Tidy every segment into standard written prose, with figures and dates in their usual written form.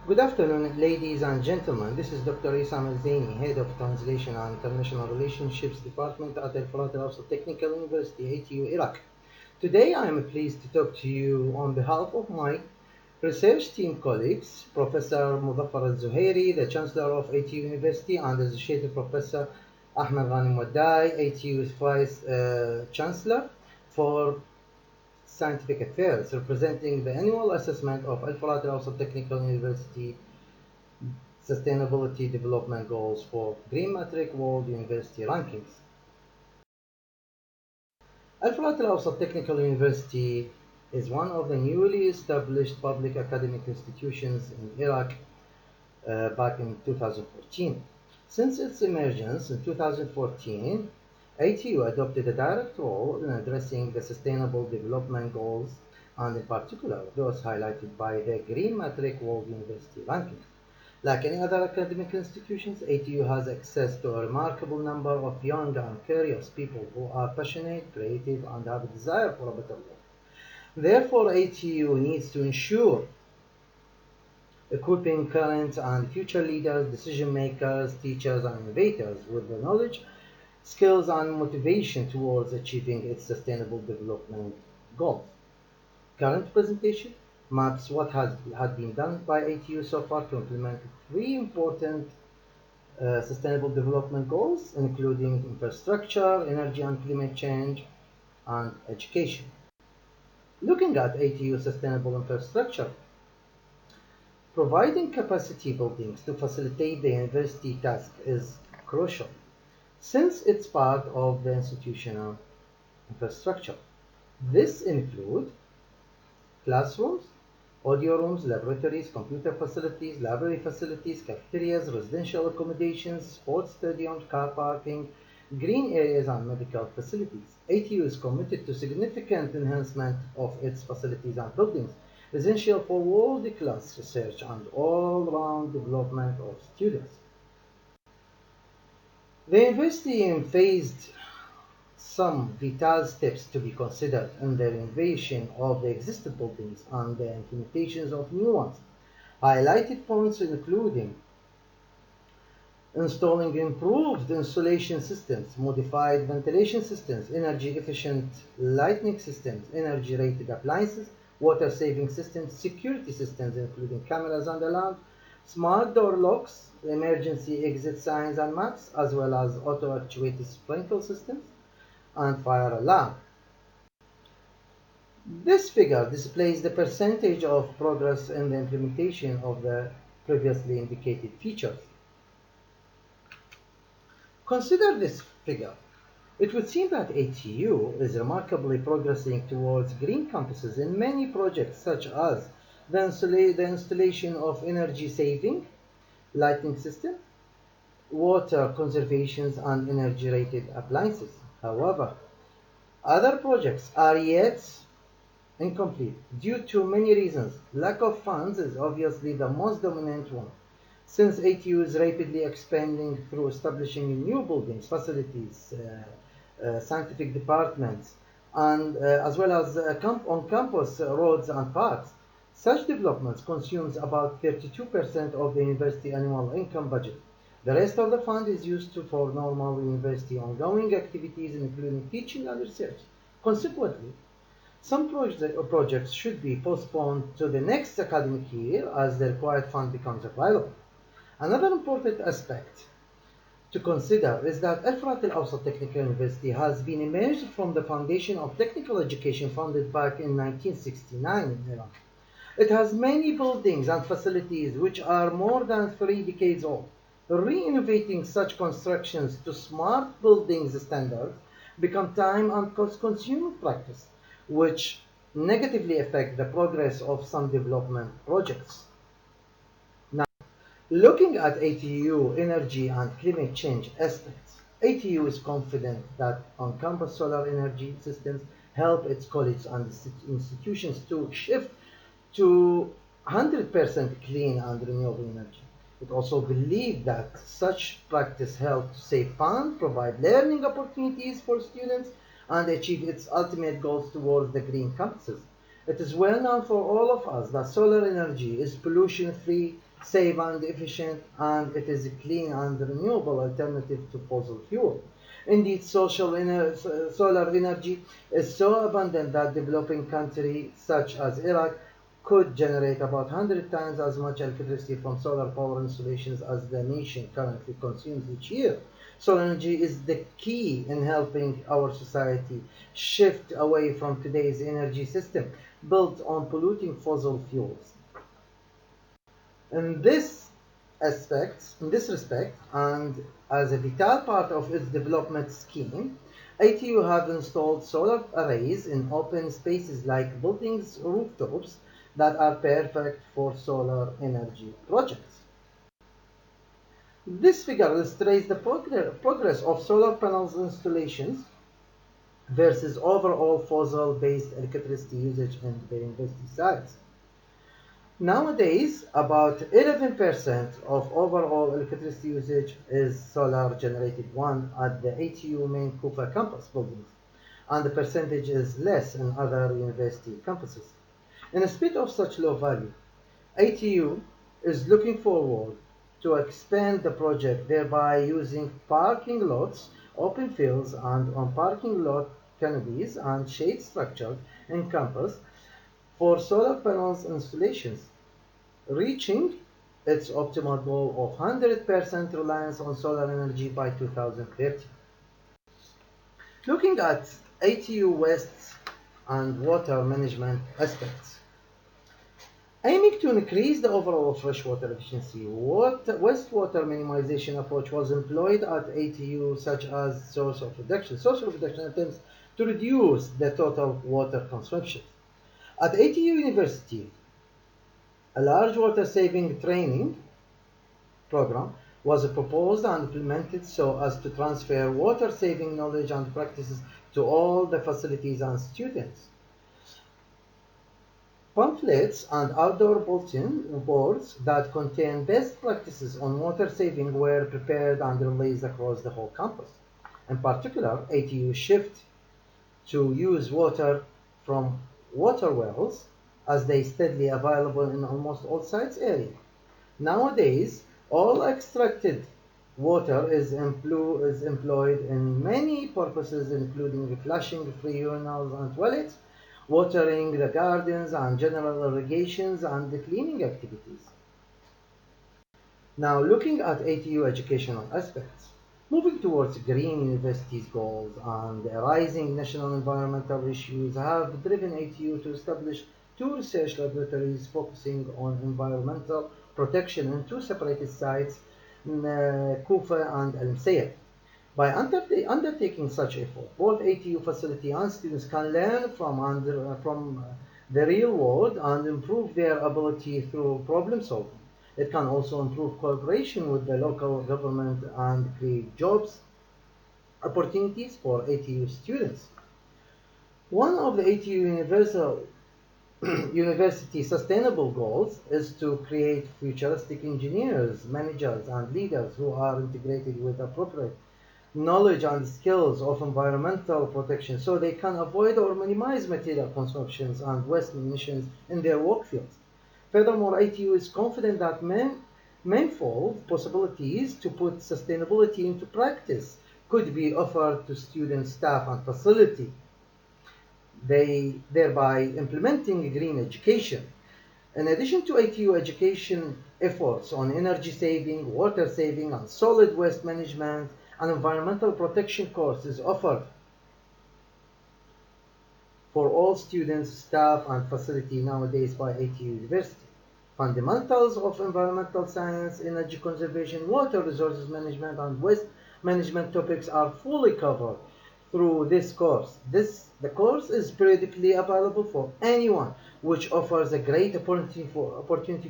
Good afternoon, ladies and gentlemen. This is Dr. Essam Al-Zaini, Head of Translation and International Relationships Department at Al-Furat Al-Awsat Technical University, ATU, Iraq. Today I am pleased to talk to you on behalf of my research team colleagues, Professor Muzaffar Al-Zuhairi, the Chancellor of ATU University, and Associate Professor Ahmed Ghanim Waddai, ATU's Vice Chancellor for Scientific Affairs, representing the annual assessment of Al-Furat Al-Awsat Technical University Sustainability Development Goals for Green Metric World University Rankings. Al-Furat Al-Awsat Technical University is one of the newly established public academic institutions in Iraq back in 2014. Since its emergence in 2014, ATU adopted a direct role in addressing the Sustainable Development Goals, and in particular those highlighted by the Green Metric World University Rankings. Like any other academic institutions, ATU has access to a remarkable number of young and curious people who are passionate, creative, and have a desire for a better life. Therefore, ATU needs to ensure equipping current and future leaders, decision makers, teachers, and innovators with the knowledge, skills, and motivation towards achieving its sustainable development goals. Current presentation maps what has been done by ATU so far to implement three important sustainable development goals, including infrastructure, energy and climate change, and education. Looking at ATU sustainable infrastructure, providing capacity buildings to facilitate the university task is crucial, since it's part of the institutional infrastructure. This includes classrooms, audio rooms, laboratories, computer facilities, library facilities, cafeterias, residential accommodations, sports stadiums, car parking, green areas, and medical facilities. ATU is committed to significant enhancement of its facilities and buildings, essential for world-class research and all-round development of students. The university faced some vital steps to be considered in the renovation of the existing buildings and the implementations of new ones. Highlighted points including installing improved insulation systems, modified ventilation systems, energy-efficient lighting systems, energy-rated appliances, water-saving systems, security systems including cameras and alarms, smart door locks, emergency exit signs and maps, as well as auto-actuated sprinkler systems, and fire alarm. This figure displays the percentage of progress in the implementation of the previously indicated features. Consider this figure. It would seem that ATU is remarkably progressing towards green campuses in many projects, such as the installation of energy-saving lighting system, water conservation, and energy-rated appliances. However, other projects are yet incomplete due to many reasons. Lack of funds is obviously the most dominant one, since ATU is rapidly expanding through establishing new buildings, facilities, scientific departments, and as well as on-campus roads and parks. Such developments consumes about 32% of the university annual income budget. The rest of the fund is used for normal university ongoing activities, including teaching and research. Consequently, some projects should be postponed to the next academic year as the required fund becomes available. Another important aspect to consider is that Al-Furat Al-Awsat Technical University has been emerged from the foundation of technical education founded back in 1969 in Iran. It has many buildings and facilities which are more than 3 decades old. Renovating such constructions to smart buildings standards become time and cost-consuming practice, which negatively affect the progress of some development projects. Now, looking at ATU energy and climate change aspects, ATU is confident that on-campus solar energy systems help its colleges and institutions to shift to 100% clean and renewable energy. It also believes that such practice helps to save funds, provide learning opportunities for students, and achieve its ultimate goals towards the green campuses. It is well known for all of us that solar energy is pollution-free, safe and efficient, and it is a clean and renewable alternative to fossil fuel. Indeed, solar energy is so abundant that developing countries such as Iraq could generate about 100 times as much electricity from solar power installations as the nation currently consumes each year. Solar energy is the key in helping our society shift away from today's energy system built on polluting fossil fuels. In in this respect, and as a vital part of its development scheme, ITU have installed solar arrays in open spaces like buildings' rooftops that are perfect for solar energy projects. This figure illustrates the progress of solar panels installations versus overall fossil-based electricity usage in the university sites. Nowadays, about 11% of overall electricity usage is solar generated one at the ATU main Kufa campus buildings, and the percentage is less in other university campuses. In spite of such low value, ATU is looking forward to expand the project, thereby using parking lots, open fields, and on parking lot canopies and shade structures in campus for solar panels installations, reaching its optimal goal of 100% reliance on solar energy by 2030. Looking at ATU waste and water management aspects. Aiming to increase the overall freshwater efficiency, wastewater minimization approach was employed at ATU, such as source of reduction. Source of reduction attempts to reduce the total water consumption. At ATU University, a large water saving training program was proposed and implemented so as to transfer water saving knowledge and practices to all the facilities and students. Pamphlets and outdoor bulletin boards that contain best practices on water saving were prepared and released across the whole campus. In particular, ATU shift to use water from water wells as they steadily available in almost all sites area. Nowadays, all extracted water is employed in many purposes, including flushing free urinals and toilets, watering the gardens and general irrigations and the cleaning activities. Now, looking at ATU educational aspects, moving towards green universities goals and rising national environmental issues have driven ATU to establish two research laboratories focusing on environmental protection in two separated sites in Kufa and Al Msayed. By undertaking such effort, both ATU facility and students can learn from the real world and improve their ability through problem solving. It can also improve cooperation with the local government and create jobs opportunities for ATU students. One of the ATU University sustainable goals is to create futuristic engineers, managers, and leaders who are integrated with appropriate knowledge and skills of environmental protection so they can avoid or minimize material consumptions and waste emissions in their work fields. Furthermore, ATU is confident that manifold possibilities to put sustainability into practice could be offered to students, staff, and facility, thereby implementing green education. In addition to ATU education efforts on energy saving, water saving, and solid waste management, an environmental protection course is offered for all students, staff, and facility nowadays by ATU University. Fundamentals of environmental science, energy conservation, water resources management, and waste management topics are fully covered through this course. The course is periodically available for anyone, which offers a great opportunity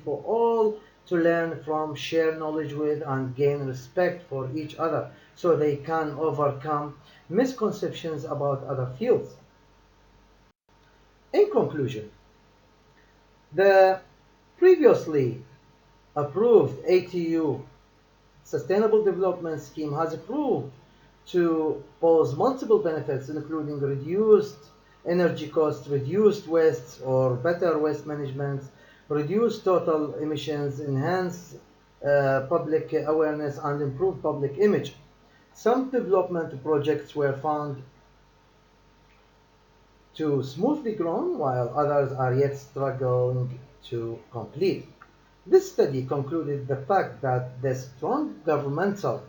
for all to learn from, share knowledge with, and gain respect for each other so they can overcome misconceptions about other fields. In conclusion, the previously approved ATU Sustainable Development Scheme has proved to pose multiple benefits, including reduced energy costs, reduced wastes, or better waste management, reduce total emissions, enhance public awareness, and improve public image. Some development projects were found to smoothly grown, while others are yet struggling to complete. This study concluded the fact that the strong governmental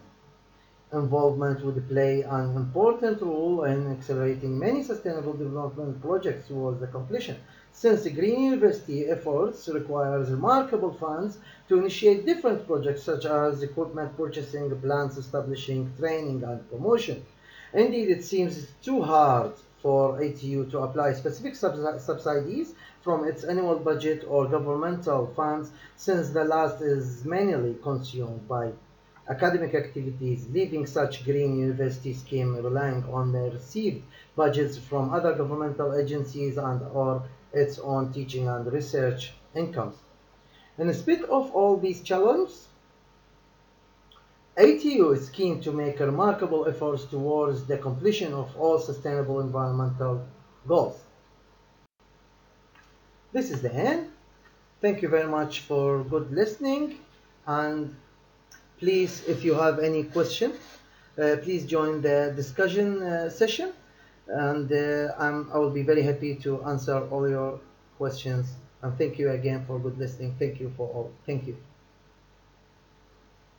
involvement would play an important role in accelerating many sustainable development projects towards the completion, since green university efforts requires remarkable funds to initiate different projects such as equipment purchasing, plants establishing, training, and promotion. Indeed, it seems too hard for ATU to apply specific subsidies from its annual budget or governmental funds, since the last is mainly consumed by academic activities, leaving such green university scheme relying on the received budgets from other governmental agencies and or its own teaching and research incomes. In spite of all these challenges, ATU is keen to make remarkable efforts towards the completion of all sustainable environmental goals. This is the end. Thank you very much for good listening, and please, if you have any question, please join the discussion session, and I will be very happy to answer all your questions. And thank you again for good listening. Thank you for all. Thank you.